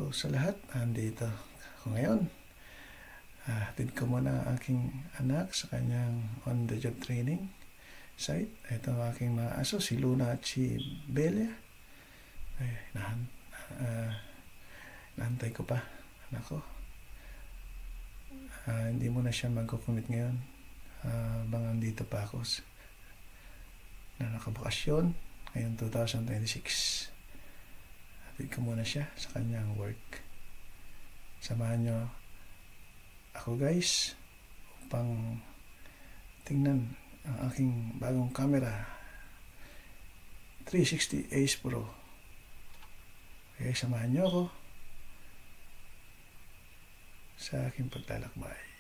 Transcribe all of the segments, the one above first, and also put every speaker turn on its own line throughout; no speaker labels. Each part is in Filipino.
sa lahat, andito ako ngayon. Hatid ko muna ang aking anak sa kanyang on-the-job training site. Ito ang aking mga aso, si Luna at si Bella. Naantay ko pa, anak ko. Hindi muna siya magkukumit ngayon. Bang andito pa ako na nakabakasyon ngayon 2026. Hatid ko muna siya sa kanyang work. Samahan nyo ako guys upang tingnan ang aking bagong camera 360 Ace Pro. Okay, samahan nyo ako sa aking paglalakbay.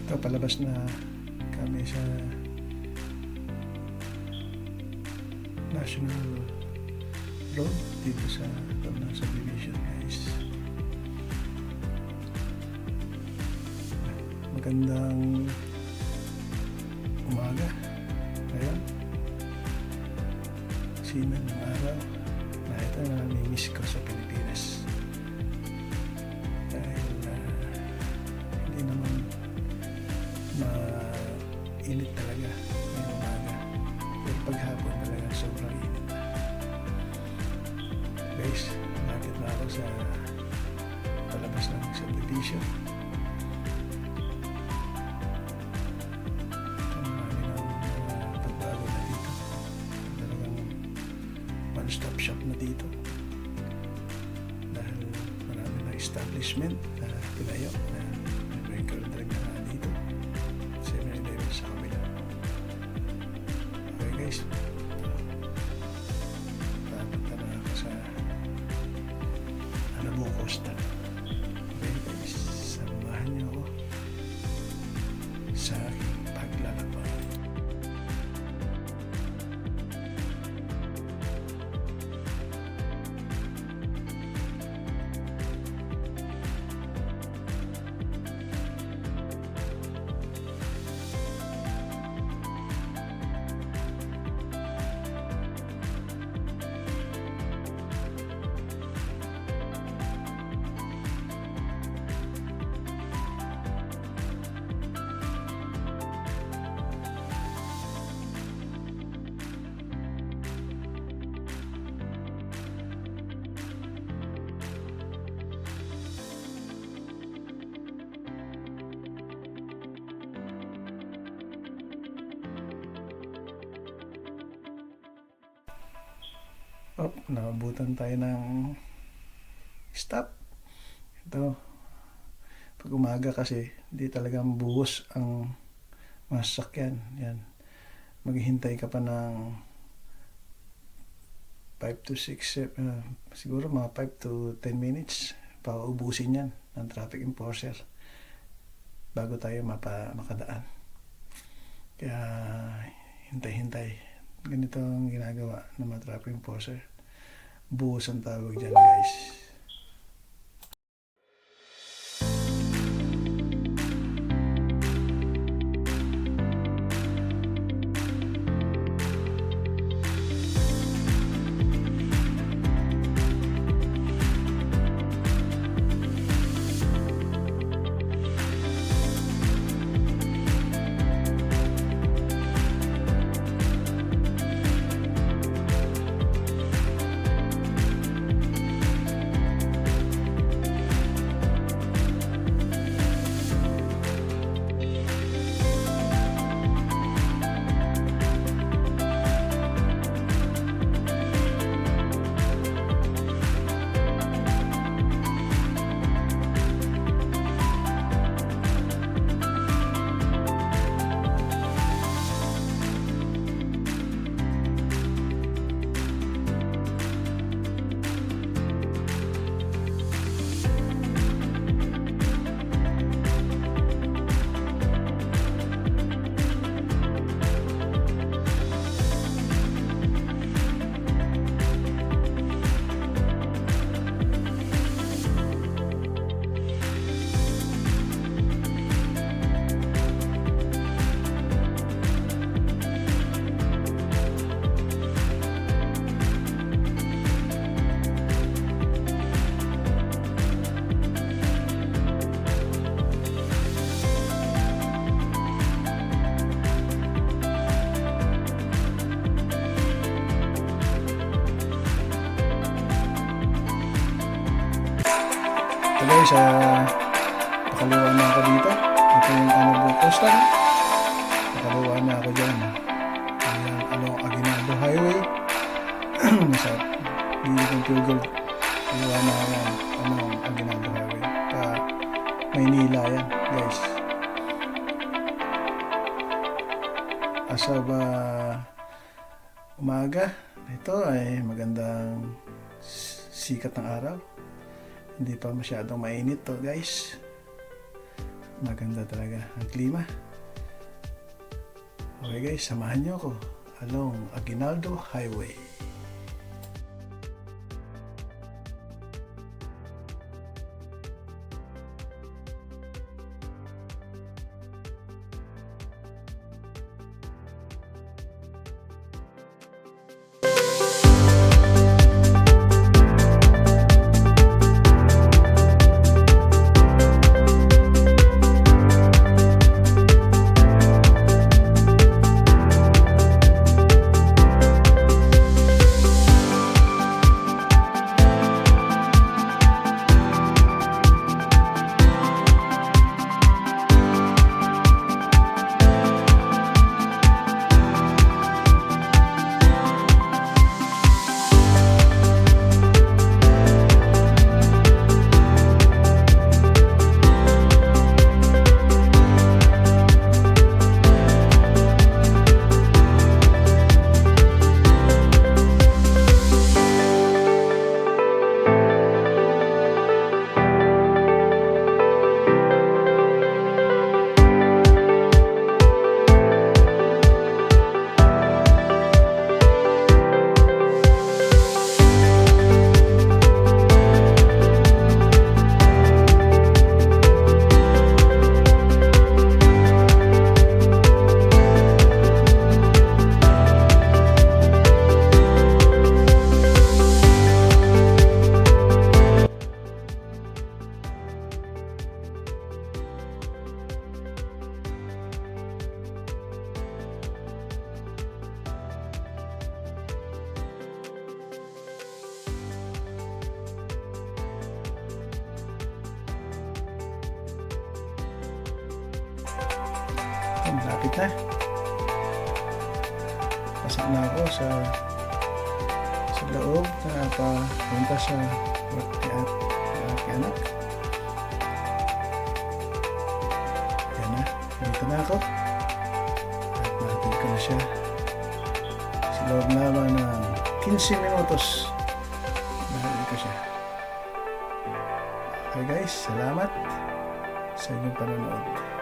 Ito, palabas na kami sa National Road dito sa subdivision guys. Magandang umaga. Ayan, sinan ng araw na ito na namimiss ko sa Pilipinas dahil hindi naman mainit talaga ngayong umaga, pero paghapon talaga sobrang init na guys. Nakit na ako sa palabas ng subdivision. Marami ng pagbago na dito, talagang one-stop shop na dito dahil marami na establishment na tinayo na may drive na dito sa kabila. Okay guys, papunta na ako sa Anabu Costa. Okay guys, samahan niyo ako sa aking paglalakbay. Nabutan tayo ng stop. Ito, pag umaga kasi, di talagang buhos ang mga sasakyan. Yan. Maghihintay ka pa ng 5 to 6, siguro mga 5 to 10 minutes para ubusin yan ng traffic enforcer bago tayo makadaan. Kaya hintay-hintay. Ganito ang ginagawa ng mga traffic enforcer. Buhos ang tawag dyan, guys. So guys, pakaliwa na ako dito. Ito yung Honorable Coastal. Pakaliwa na ako dyan. Ayan, along Aguinaldo Highway. Nasa Biligan Tugol. Pakaliwa na ako yan. Aguinaldo Highway. Maynila yan, guys. As of umaga, ito ay magandang sikat ng araw. Hindi pa masyadong mainit to, guys. Maganda talaga ang klima. Okay guys, samahan nyo ako along Aguinaldo Highway. Malapit na. Pasok na ako sa sa loob na punta sa birthday at aking anak. Yan na, dito na ako. At natin ko na siya sa loob naman ng 15 minutos. Natin ko siya. Okay guys, salamat sa inyong panonood.